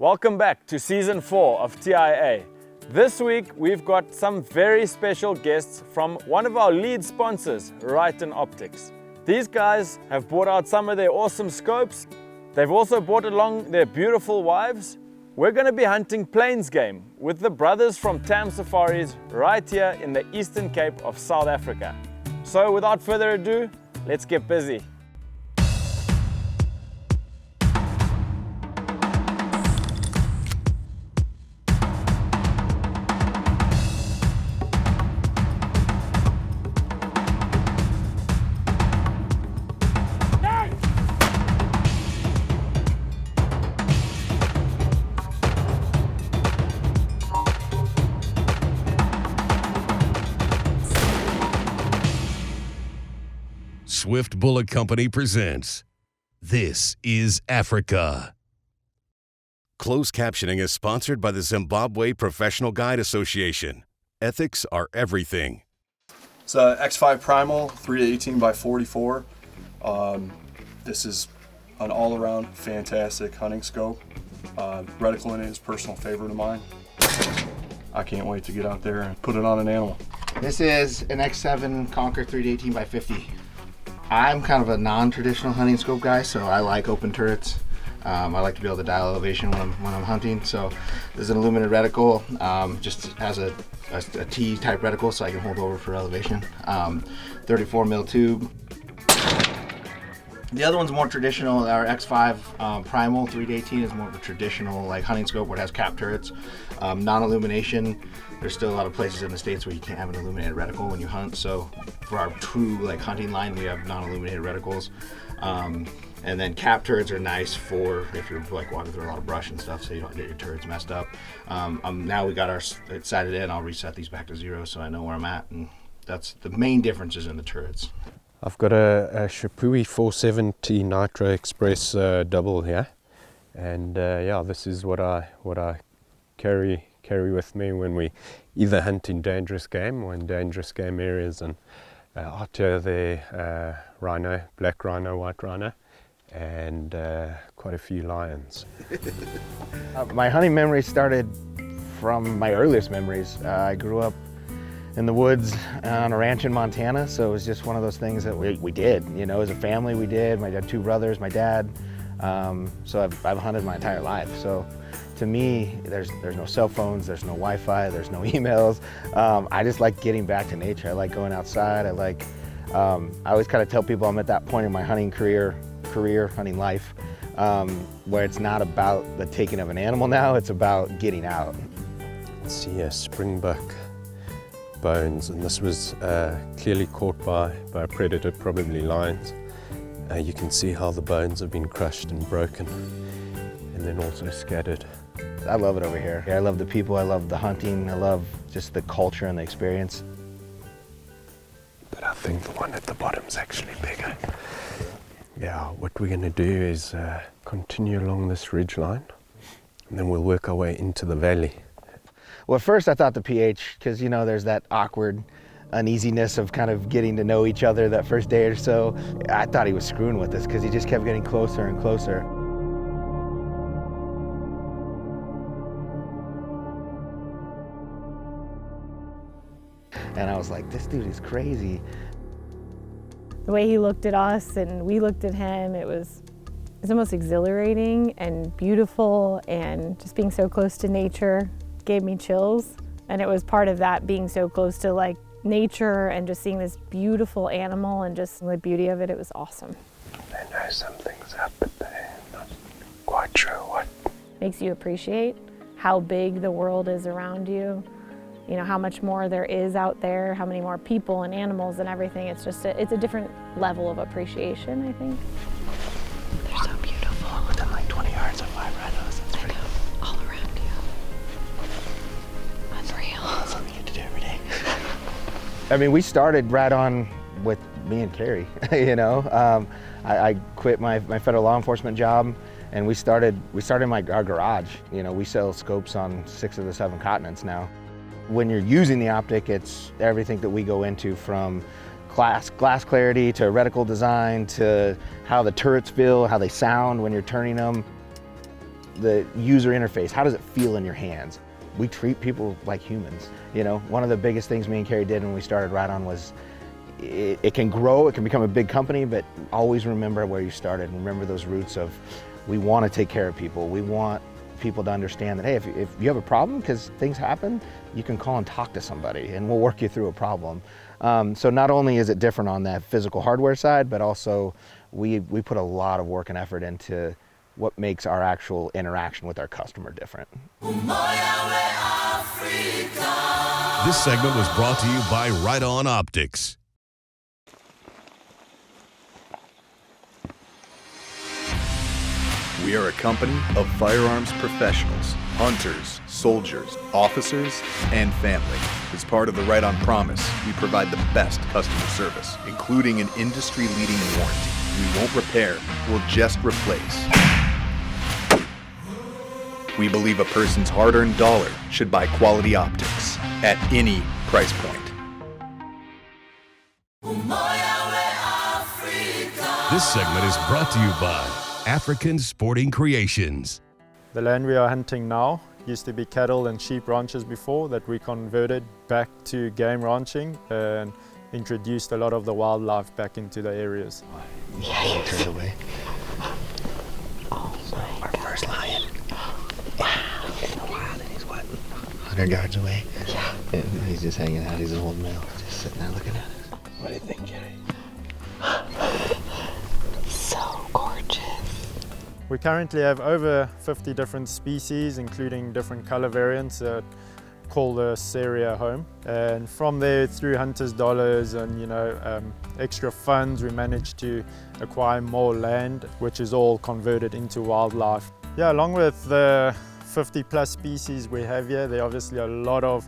Welcome back to Season 4 of TIA. This week we've got some very special guests from one of our lead sponsors, RITON Optics. These guys have brought out some of their awesome scopes. They've also brought along their beautiful wives. We're going to be hunting plains game with the brothers from Tam Safaris right here in the Eastern Cape of South Africa. So without further ado, let's get busy. Swift Bullet Company presents This is Africa. Closed captioning is sponsored by the Zimbabwe Professional Guide Association. Ethics are everything. It's a X5 Primal 3-18 by 44. This is an all-around fantastic hunting scope. Reticle in it is a personal favorite of mine. I can't wait to get out there and put it on an animal. This is an X7 Conquer 3-18 by 50. I'm kind of a non-traditional hunting scope guy, so I like open turrets. I like to be able to dial elevation when I'm hunting. So this is an illuminated reticle, just has a T-type reticle, so I can hold over for elevation. 34 mil tube. The other one's more traditional. Our X5 Primal 3-18 is more of a traditional like hunting scope where it has cap turrets, non-illumination. There's still a lot of places in the States where you can't have an illuminated reticle when you hunt. So for our true like hunting line, we have non-illuminated reticles. And then cap turrets are nice for if you're like walking through a lot of brush and stuff, so you don't get your turrets messed up. Now we got our sighted in. I'll reset these back to 0 so I know where I'm at, and that's the main differences in the turrets. I've got a Shapui 470 Nitro Express double here, and yeah, this is what I carry with me when we either hunt in dangerous game or in dangerous game areas. And out here the rhino, black rhino, white rhino, and quite a few lions. My hunting memories started from my earliest memories. I grew up in the woods on a ranch in Montana, so it was just one of those things that we did, you know, as a family we did. I had 2 brothers, my dad, so I've hunted my entire life. So to me, there's no cell phones, there's no Wi-Fi, there's no emails. I just like getting back to nature. I like going outside. I always kind of tell people I'm at that point in my hunting career, hunting life, where it's not about the taking of an animal now, it's about getting out. Let's see a Springbok bones, and this was clearly caught by a predator, probably lions. You can see how the bones have been crushed and broken, and then also scattered. I love it over here. I love the people, I love the hunting, I love just the culture and the experience. But I think the one at the bottom is actually bigger. Yeah, what we're going to do is continue along this ridge line, and then we'll work our way into the valley. Well, at first I thought the PH, because you know there's that awkward uneasiness of kind of getting to know each other that first day or so. I thought he was screwing with us because he just kept getting closer and closer. And I was like, this dude is crazy. The way he looked at us and we looked at him, it's almost exhilarating and beautiful, and just being so close to nature gave me chills. And it was part of that, being so close to like nature and just seeing this beautiful animal and just the beauty of it. It was awesome. I know something's up, but they're not quite sure what. Makes you appreciate how big the world is around you. You know, how much more there is out there, how many more people and animals and everything. It's just it's a different level of appreciation, I think. They're so beautiful. Within like 20 yards of 5 rhinos. That's pretty all around you. Unreal. That's something you get to do every day. I mean, we started right on with me and Carrie, you know. I quit my federal law enforcement job, and we started our garage. You know, we sell scopes on 6 of the 7 continents now. When you're using the optic, it's everything that we go into, from glass clarity to reticle design to how the turrets feel, how they sound when you're turning them. the user interface. How does it feel in your hands? We treat people like humans. You know, one of the biggest things me and Carrie did when we started RITON was it can grow, it can become a big company, but always remember where you started. Remember those roots of, we want to take care of people. We want people to understand that, hey, if you have a problem, because things happen, you can call and talk to somebody and we'll work you through a problem. So not only is it different on that physical hardware side, but also we put a lot of work and effort into what makes our actual interaction with our customer different. This segment was brought to you by RITON Optics. We are a company of firearms professionals, hunters, soldiers, officers, and family. As part of the RITON Promise, we provide the best customer service, including an industry-leading warranty. We won't repair, we'll just replace. We believe a person's hard-earned dollar should buy quality optics at any price point. This segment is brought to you by African Sporting Creations. The land we are hunting now used to be cattle and sheep ranches before, that we converted back to game ranching and introduced a lot of the wildlife back into the areas. Yeah, you turn it away. Oh my God. Our first lion. In the wild, and he's what, 100 yards away? Yeah. And he's just hanging out, he's an old male, just sitting there looking at us. What do you think, Carrie? So gorgeous. We currently have over 50 different species, including different color variants that call this area home. And from there, through hunters' dollars and extra funds, we managed to acquire more land, which is all converted into wildlife. Yeah, along with the 50 plus species we have here, there are obviously a lot of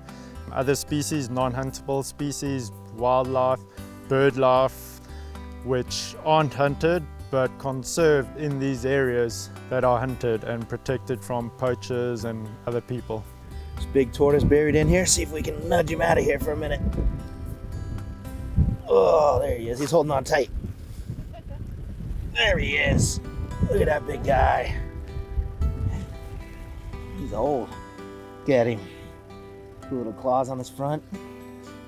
other species, non-huntable species, wildlife, bird life, which aren't hunted but conserved in these areas that are hunted and protected from poachers and other people. This big tortoise buried in here. See if we can nudge him out of here for a minute. Oh, there he is. He's holding on tight. There he is. Look at that big guy. He's old. Look at him. Two little claws on his front.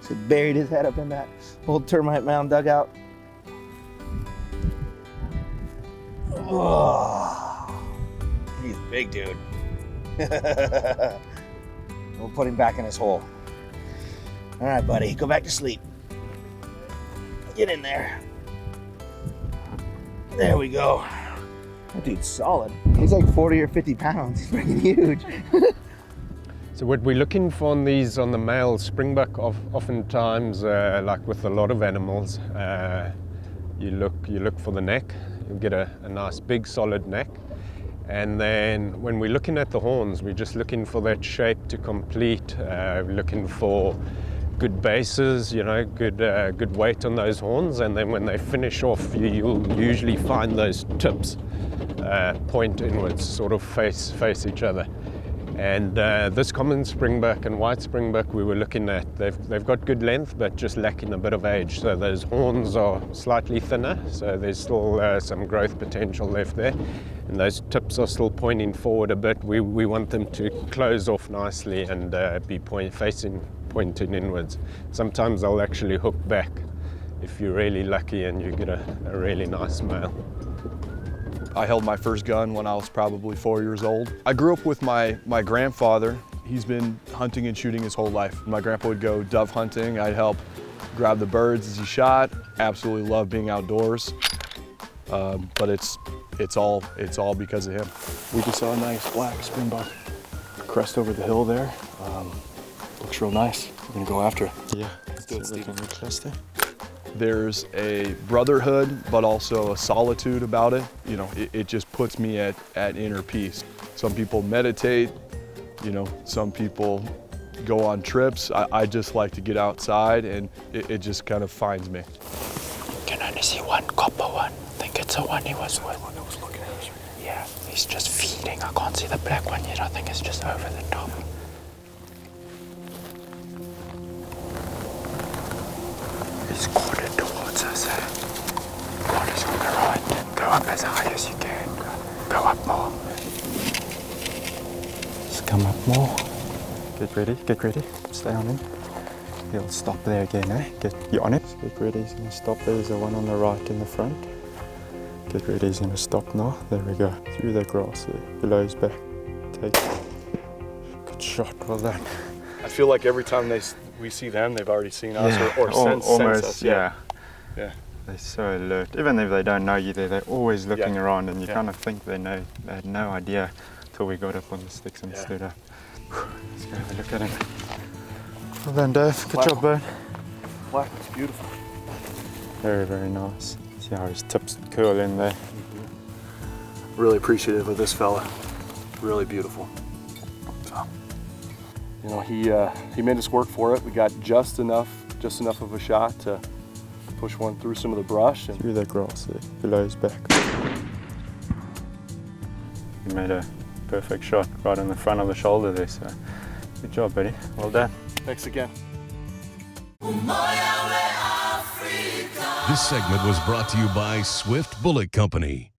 So buried his head up in that old termite mound dugout. Oh, he's a big dude. We'll put him back in his hole. All right, buddy, go back to sleep. Get in there. There we go. That dude's solid. He's like 40 or 50 pounds. He's freaking huge. So what we're looking for on the male springbok, oftentimes, like with a lot of animals, you look for the neck. You'll get a nice big solid neck. And then when we're looking at the horns, we're just looking for that shape to complete. We're looking for good bases, good weight on those horns. And then when they finish off, you'll usually find those tips point inwards, sort of face each other. And this common springbok and white springbok we were looking at, they've got good length but just lacking a bit of age. So those horns are slightly thinner, so there's still some growth potential left there. And those tips are still pointing forward a bit. We want them to close off nicely and be pointing inwards. Sometimes they'll actually hook back if you're really lucky and you get a really nice male. I held my first gun when I was probably 4 years old. I grew up with my grandfather. He's been hunting and shooting his whole life. My grandpa would go dove hunting. I'd help grab the birds as he shot. Absolutely love being outdoors. But it's all because of him. We just saw a nice black springbok crest over the hill there. Looks real nice. We're gonna go after it. Yeah, let's do it, Steve. Cluster. There's a brotherhood, but also a solitude about it. It just puts me at inner peace. Some people meditate, some people go on trips. I just like to get outside and it just kind of finds me. Can only see one copper one. I think it's the one he was with. One that was looking at us right now. Yeah, he's just feeding. I can't see the black one yet. I think it's just over the top. He's quartered towards us. Quarters on the right. Go up as high as you can. Go up more. come up more. Get ready, stay on him. He'll stop there again, eh? You on it? Get ready, he's gonna stop. There's the one on the right in the front. Get ready, he's gonna stop now. There we go. Through the grass there, below his back. Take it. Good shot, well done. I feel like every time we see them, they've already seen us or sense us. Yeah. They're so alert. Even if they don't know you, they're always looking around, and you kind of think they know. They had no idea till we got up on the sticks and stood up. Let's go have a look at him. Well done, Dave. Good job, bud. Black is beautiful. Very, very nice. See how his tips curl in there. Really appreciative of this fella. Really beautiful. So, you know, he made us work for it. We got just enough of a shot to push one through some of the brush and through the grass there, below his back. You made a perfect shot right in the front of the shoulder there, so good job, buddy. Well done. Thanks again. This segment was brought to you by Swift Bullet Company.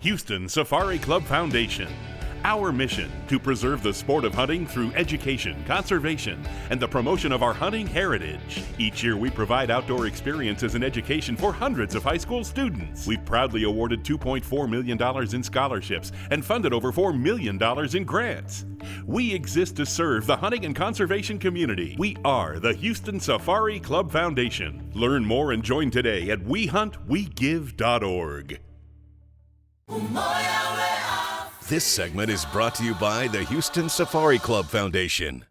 Houston Safari Club Foundation. Our mission to preserve the sport of hunting through education, conservation, and the promotion of our hunting heritage. Each year we provide outdoor experiences and education for hundreds of high school students. We've proudly awarded $2.4 million in scholarships and funded over $4 million in grants. We exist to serve the hunting and conservation community. We are the Houston Safari Club Foundation. Learn more and join today at WeHuntWeGive.org. This segment is brought to you by the Houston Safari Club Foundation.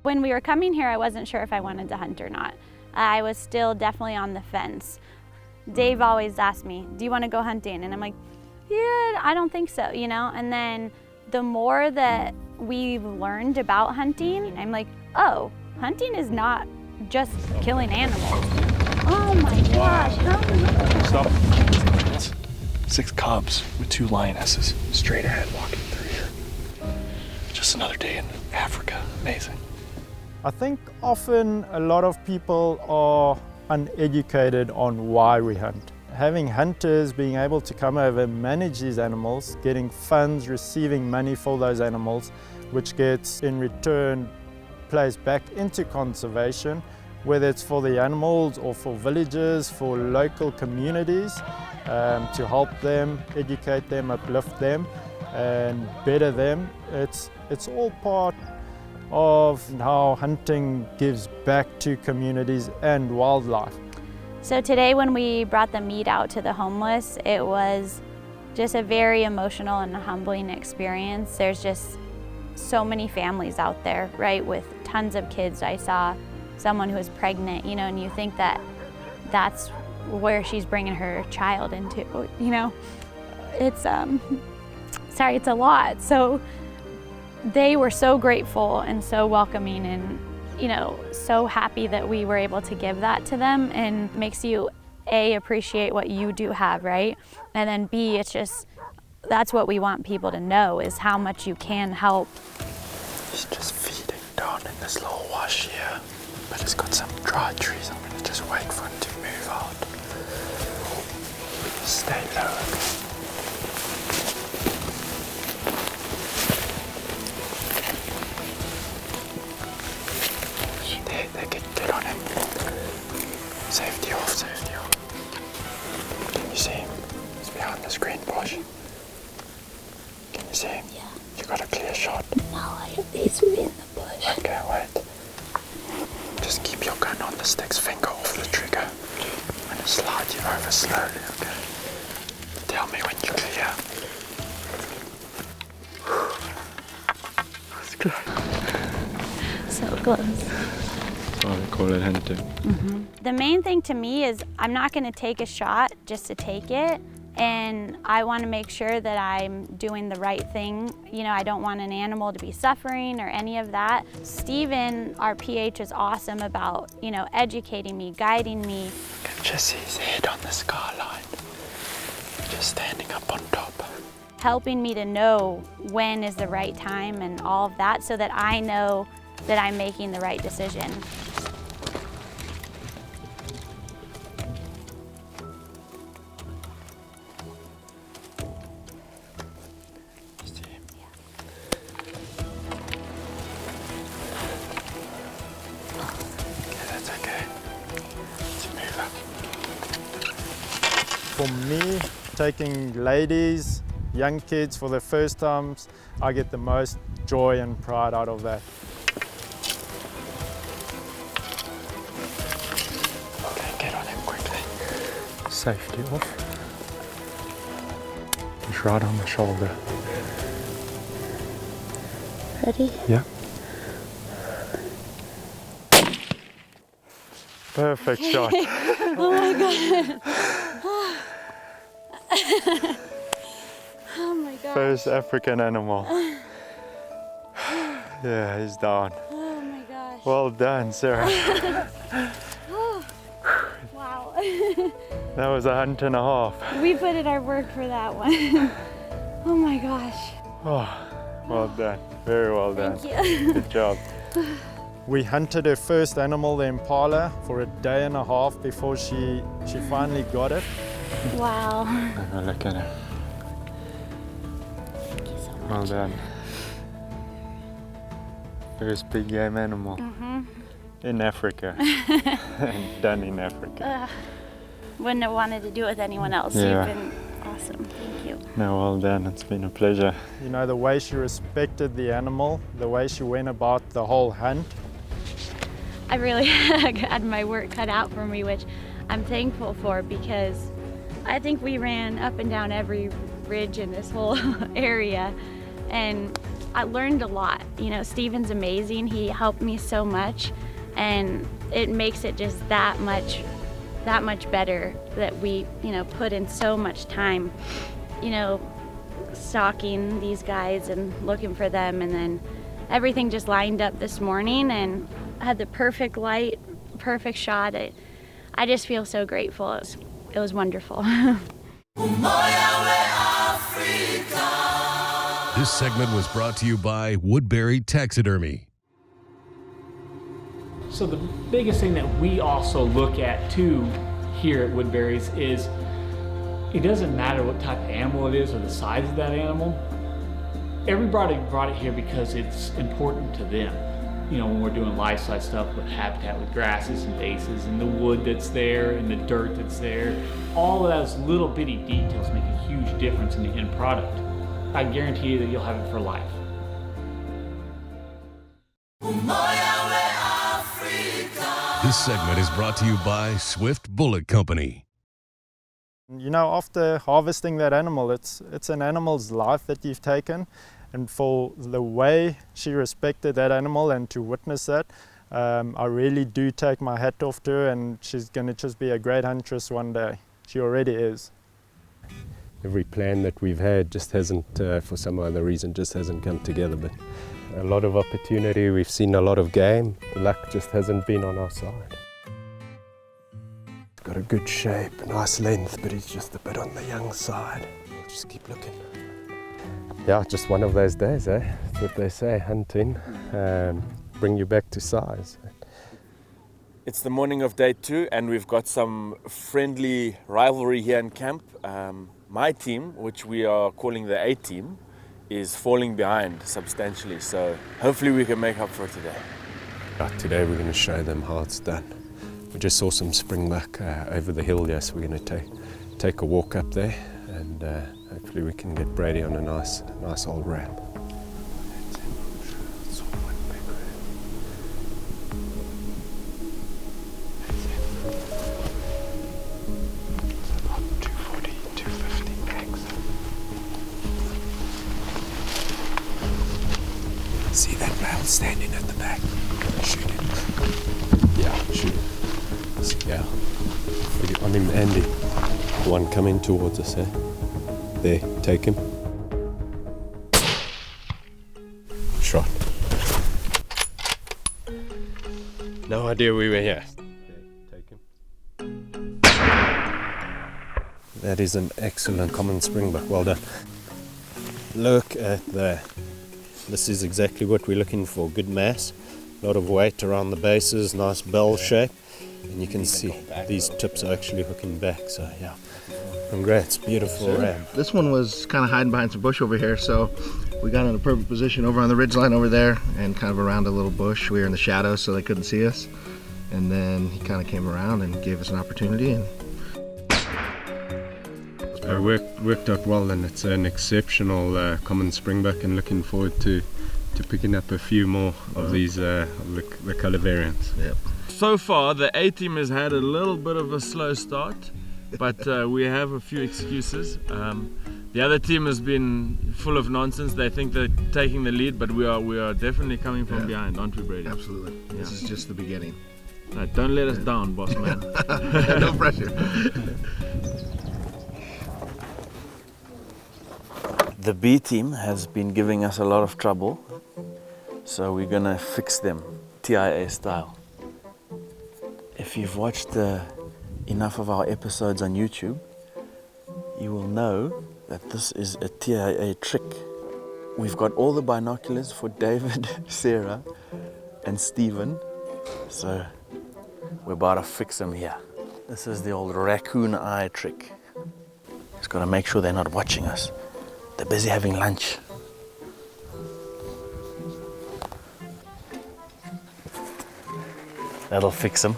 When we were coming here, I wasn't sure if I wanted to hunt or not. I was still definitely on the fence. Dave always asked me, do you want to go hunting? And I'm like, yeah, I don't think so, you know? And then the more that we've learned about hunting, I'm like, oh, hunting is not just killing animals. Oh my gosh, how many? Stop. 6 cubs with 2 lionesses straight ahead walking through here. Just another day in Africa. Amazing. I think often a lot of people are uneducated on why we hunt. Having hunters being able to come over, manage these animals, getting funds, receiving money for those animals, which gets in return plays back into conservation, whether it's for the animals or for villages, for local communities, to help them, educate them, uplift them, and better them. It's all part of how hunting gives back to communities and wildlife. So today when we brought the meat out to the homeless, it was just a very emotional and humbling experience. There's just so many families out there, right, with tons of kids. I saw someone who was pregnant, you know, and you think that that's where she's bringing her child into, you know. It's, it's a lot. So they were so grateful and so welcoming and, you know, so happy that we were able to give that to them, and makes you, A, appreciate what you do have, right? And then B, it's just, that's what we want people to know, is how much you can help. He's just feeding down in this little wash here, but it's got some dry trees. I'm gonna just wait for him to move out. Stay low, okay? There, get on him. Safety off, safety off. Can you see him? He's behind this green bush. Can you see him? Yeah. You got a clear shot? No, he's in the bush. Okay, wait. Just keep your gun on the stick's finger off the trigger. I'm gonna slide you over slowly, okay? Tell me when you're clear. That's close. So close. That's why they call it hunting. Mm-hmm. The main thing to me is I'm not going to take a shot just to take it, and I want to make sure that I'm doing the right thing. You know, I don't want an animal to be suffering or any of that. Steven, our PH, is awesome about, you know, educating me, guiding me. You can just see his head on the scar line, just standing up on top. Helping me to know when is the right time and all of that, so that I know that I'm making the right decision. For me, taking ladies, young kids for their first times, I get the most joy and pride out of that. Okay, get on him quickly. Safety off. He's right on the shoulder. Ready? Yeah. Perfect shot. Oh my God. Oh my God. First African animal. Yeah, he's down. Oh my gosh. Well done, Sarah. Wow. That was a hunt and a half. We put in our work for that one. Oh my gosh. Oh, well done. Very well done. Thank you. Good job. We hunted her first animal, the impala, for a day and a half before she finally got it. Wow. Have a look at her. Thank you so much. Well done. First big game animal in Africa. And done in Africa. Wouldn't have wanted to do it with anyone else. Yeah. You've been awesome. Thank you. No, well done. It's been a pleasure. You know, the way she respected the animal, the way she went about the whole hunt. I really had my work cut out for me, which I'm thankful for, because I think we ran up and down every ridge in this whole area, and I learned a lot. You know, Steven's amazing. He helped me so much, and it makes it just that much better that we, you know, put in so much time, you know, stalking these guys and looking for them, and then everything just lined up this morning and had the perfect light, perfect shot. I just feel so grateful. It was wonderful. This segment was brought to you by Woodbury Taxidermy. So the biggest thing that we also look at too here at Woodbury's is it doesn't matter what type of animal it is or the size of that animal. Everybody brought it here because it's important to them. You know, when we're doing life-size stuff with habitat, with grasses and vases and the wood that's there and the dirt that's there, all of those little bitty details make a huge difference in the end product. I guarantee you that you'll have it for life. This segment is brought to you by Swift Bullet Company. You know, after harvesting that animal, it's an animal's life that you've taken, and for the way she respected that animal and to witness that, I really do take my hat off to her, and she's going to just be a great huntress one day. She already is. Every plan that we've had just hasn't, for some other reason, just hasn't come together. But a lot of opportunity, we've seen a lot of game. Luck just hasn't been on our side. Got a good shape, nice length, but he's just a bit on the young side. We'll just keep looking. Yeah, just one of those days, eh? That's what they say, hunting, bring you back to size. It's the morning of day 2 and we've got some friendly rivalry here in camp. My team, which we are calling the A team, is falling behind substantially, so hopefully we can make up for it today. Today we're going to show them how it's done. We just saw some Springbok over the hill there, so we're going to take a walk up there, and hopefully we can get Brady on a nice old ram. See that male standing at the back? Shoot him. Yeah, shoot him. Yeah. On him, Andy. The one coming towards us, eh? There, take him. Shot. No idea we were here. There, take him. That is an excellent common Springbok. Well done. Look at that. This is exactly what we're looking for. Good mass, a lot of weight around the bases, nice bell shape, and you can see these tips are actually hooking back. So yeah, congrats, beautiful ram. This one was kind of hiding behind some bush over here, so we got in a perfect position over on the ridgeline over there and kind of around a little bush. We were in the shadows so they couldn't see us, and then he kind of came around and gave us an opportunity. And worked out well, and it's an exceptional common springbuck, and looking forward to picking up a few more of these the color variants. Yep. So far the A team has had a little bit of a slow start, but we have a few excuses. The other team has been full of nonsense. They think they're taking the lead, but we are definitely coming from behind, aren't we, Brady? Absolutely. Yeah. This is just the beginning. No, don't let us down, boss man. No pressure. The B team has been giving us a lot of trouble, so we're gonna fix them TIA style. If you've watched enough of our episodes on YouTube, you will know that this is a TIA trick. We've got all the binoculars for David, Sarah, and Stephen, so we're about to fix them here. This is the old raccoon eye trick. Just got to make sure they're not watching us. They're busy having lunch. That'll fix them.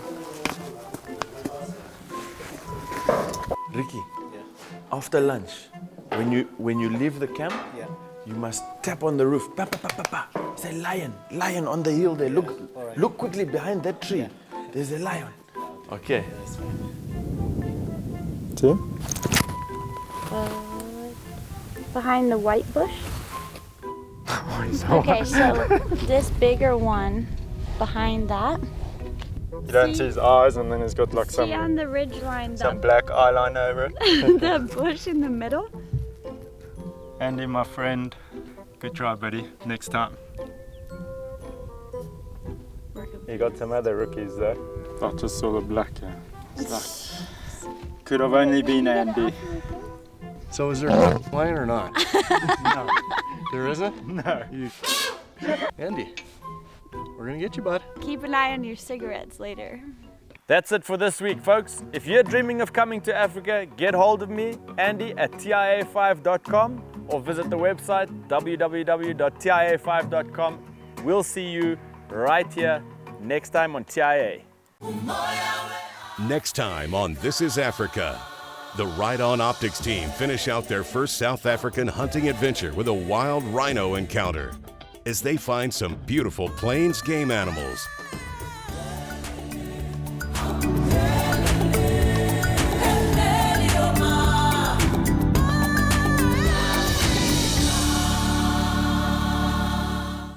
Ricky, after lunch, when you leave the camp, you must tap on the roof. Pa, pa, pa, pa, pa. Say lion on the hill there. Look quickly behind that tree. There's a lion. Okay. See? Behind the white bush. Okay, so this bigger one behind that. You don't see his eyes, and then he's got like See on the ridge line, some black eyeliner over it. the bush in the middle. Andy, my friend, good try, buddy. Next time. You got some other rookies though. I just saw the black. It's like, could have only been Andy. So is there a lion or not? No. There isn't? No. Andy, we're gonna get you, bud. Keep an eye on your cigarettes later. That's it for this week, folks. If you're dreaming of coming to Africa, get hold of me, Andy, at TIA5.com, or visit the website www.tia5.com. We'll see you right here next time on TIA. Next time on This is Africa, the RITON Optics team finish out their first South African hunting adventure with a wild rhino encounter as they find some beautiful plains game animals